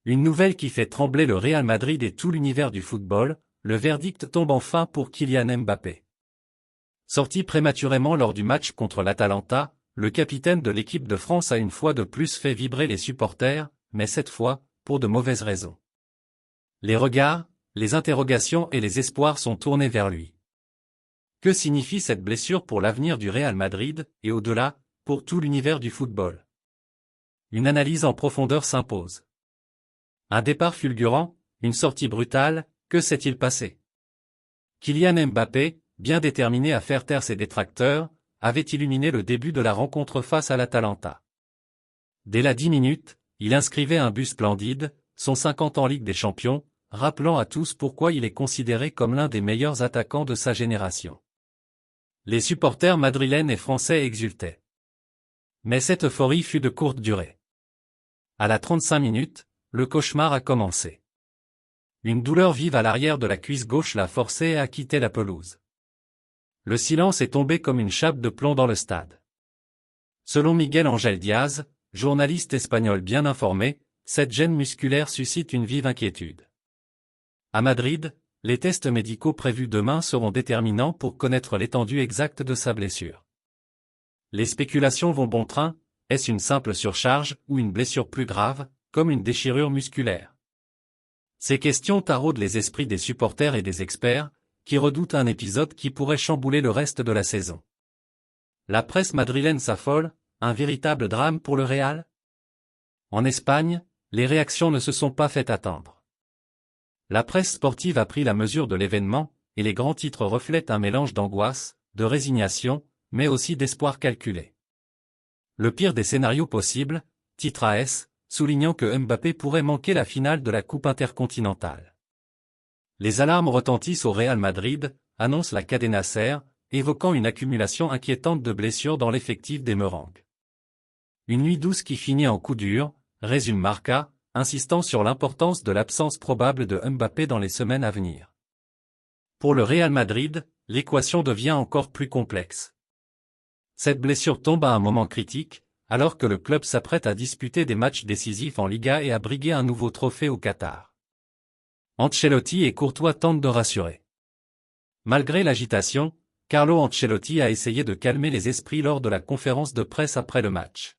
Une nouvelle qui fait trembler le Real Madrid et tout l'univers du football, le verdict tombe enfin pour Kylian Mbappé. Sorti prématurément lors du match contre l'Atalanta, le capitaine de l'équipe de France a une fois de plus fait vibrer les supporters, mais cette fois, pour de mauvaises raisons. Les regards, les interrogations et les espoirs sont tournés vers lui. Que signifie cette blessure pour l'avenir du Real Madrid, et au-delà, pour tout l'univers du football? Une analyse en profondeur s'impose. Un départ fulgurant, une sortie brutale, que s'est-il passé? Kylian Mbappé, bien déterminé à faire taire ses détracteurs, avait illuminé le début de la rencontre face à l'Atalanta. Dès la 10 minutes, il inscrivait un but splendide, son 50 en Ligue des Champions, rappelant à tous pourquoi il est considéré comme l'un des meilleurs attaquants de sa génération. Les supporters madrilènes et français exultaient. Mais cette euphorie fut de courte durée. À la 35 minutes, le cauchemar a commencé. Une douleur vive à l'arrière de la cuisse gauche l'a forcé à quitter la pelouse. Le silence est tombé comme une chape de plomb dans le stade. Selon Miguel Ángel Diaz, journaliste espagnol bien informé, cette gêne musculaire suscite une vive inquiétude. À Madrid, les tests médicaux prévus demain seront déterminants pour connaître l'étendue exacte de sa blessure. Les spéculations vont bon train, est-ce une simple surcharge ou une blessure plus grave, comme une déchirure musculaire? Ces questions taraudent les esprits des supporters et des experts, qui redoutent un épisode qui pourrait chambouler le reste de la saison. La presse madrilène s'affole, un véritable drame pour le Real? En Espagne, les réactions ne se sont pas fait attendre. La presse sportive a pris la mesure de l'événement, et les grands titres reflètent un mélange d'angoisse, de résignation, mais aussi d'espoir calculé. Le pire des scénarios possibles, titre AS, soulignant que Mbappé pourrait manquer la finale de la Coupe intercontinentale. Les alarmes retentissent au Real Madrid, annonce la Cadena SER, évoquant une accumulation inquiétante de blessures dans l'effectif des Merengues. Une nuit douce qui finit en coup dur, résume Marca, insistant sur l'importance de l'absence probable de Mbappé dans les semaines à venir. Pour le Real Madrid, l'équation devient encore plus complexe. Cette blessure tombe à un moment critique, alors que le club s'apprête à disputer des matchs décisifs en Liga et à briguer un nouveau trophée au Qatar. Ancelotti et Courtois tentent de rassurer. Malgré l'agitation, Carlo Ancelotti a essayé de calmer les esprits lors de la conférence de presse après le match.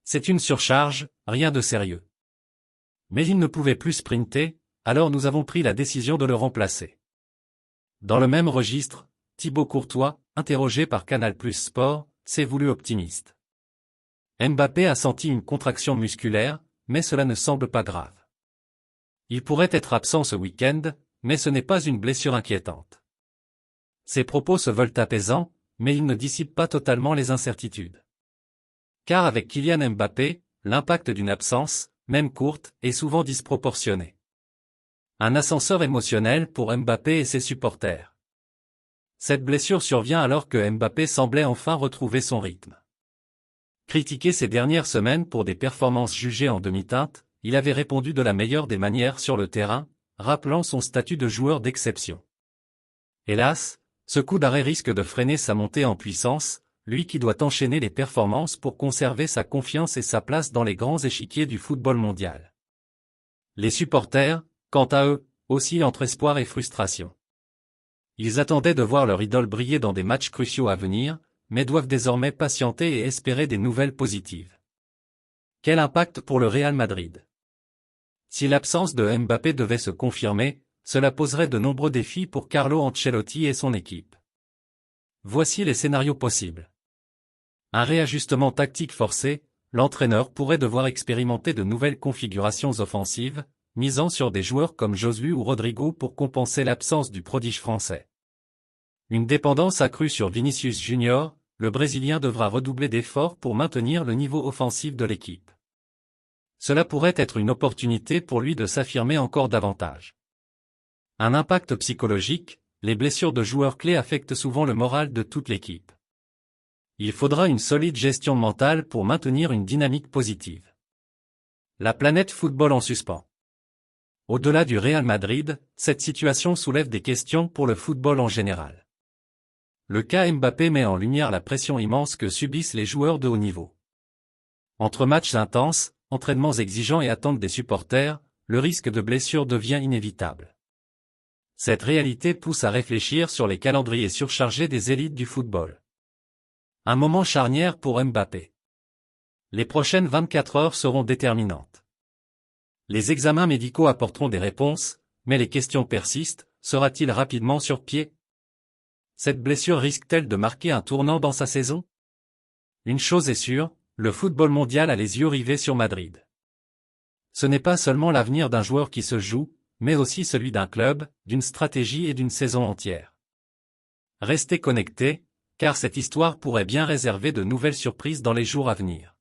C'est une surcharge, rien de sérieux. Mais il ne pouvait plus sprinter, alors nous avons pris la décision de le remplacer. Dans le même registre, Thibaut Courtois, interrogé par Canal+ Sport, s'est voulu optimiste. Mbappé a senti une contraction musculaire, mais cela ne semble pas grave. Il pourrait être absent ce week-end, mais ce n'est pas une blessure inquiétante. Ses propos se veulent apaisants, mais ils ne dissipent pas totalement les incertitudes. Car avec Kylian Mbappé, l'impact d'une absence, même courte, est souvent disproportionné. Un ascenseur émotionnel pour Mbappé et ses supporters. Cette blessure survient alors que Mbappé semblait enfin retrouver son rythme. Critiqué ces dernières semaines pour des performances jugées en demi-teinte, il avait répondu de la meilleure des manières sur le terrain, rappelant son statut de joueur d'exception. Hélas, ce coup d'arrêt risque de freiner sa montée en puissance, lui qui doit enchaîner les performances pour conserver sa confiance et sa place dans les grands échiquiers du football mondial. Les supporters, quant à eux, oscillent entre espoir et frustration. Ils attendaient de voir leur idole briller dans des matchs cruciaux à venir, mais doivent désormais patienter et espérer des nouvelles positives. Quel impact pour le Real Madrid? Si l'absence de Mbappé devait se confirmer, cela poserait de nombreux défis pour Carlo Ancelotti et son équipe. Voici les scénarios possibles. Un réajustement tactique forcé, l'entraîneur pourrait devoir expérimenter de nouvelles configurations offensives, misant sur des joueurs comme Josu ou Rodrigo pour compenser l'absence du prodige français. Une dépendance accrue sur Vinicius Junior, le Brésilien devra redoubler d'efforts pour maintenir le niveau offensif de l'équipe. Cela pourrait être une opportunité pour lui de s'affirmer encore davantage. Un impact psychologique, les blessures de joueurs clés affectent souvent le moral de toute l'équipe. Il faudra une solide gestion mentale pour maintenir une dynamique positive. La planète football en suspens. Au-delà du Real Madrid, cette situation soulève des questions pour le football en général. Le cas Mbappé met en lumière la pression immense que subissent les joueurs de haut niveau. Entre matchs intenses, entraînements exigeants et attentes des supporters, le risque de blessure devient inévitable. Cette réalité pousse à réfléchir sur les calendriers surchargés des élites du football. Un moment charnière pour Mbappé. Les prochaines 24 heures seront déterminantes. Les examens médicaux apporteront des réponses, mais les questions persistent, sera-t-il rapidement sur pied? Cette blessure risque-t-elle de marquer un tournant dans sa saison? Une chose est sûre, le football mondial a les yeux rivés sur Madrid. Ce n'est pas seulement l'avenir d'un joueur qui se joue, mais aussi celui d'un club, d'une stratégie et d'une saison entière. Restez connectés, car cette histoire pourrait bien réserver de nouvelles surprises dans les jours à venir.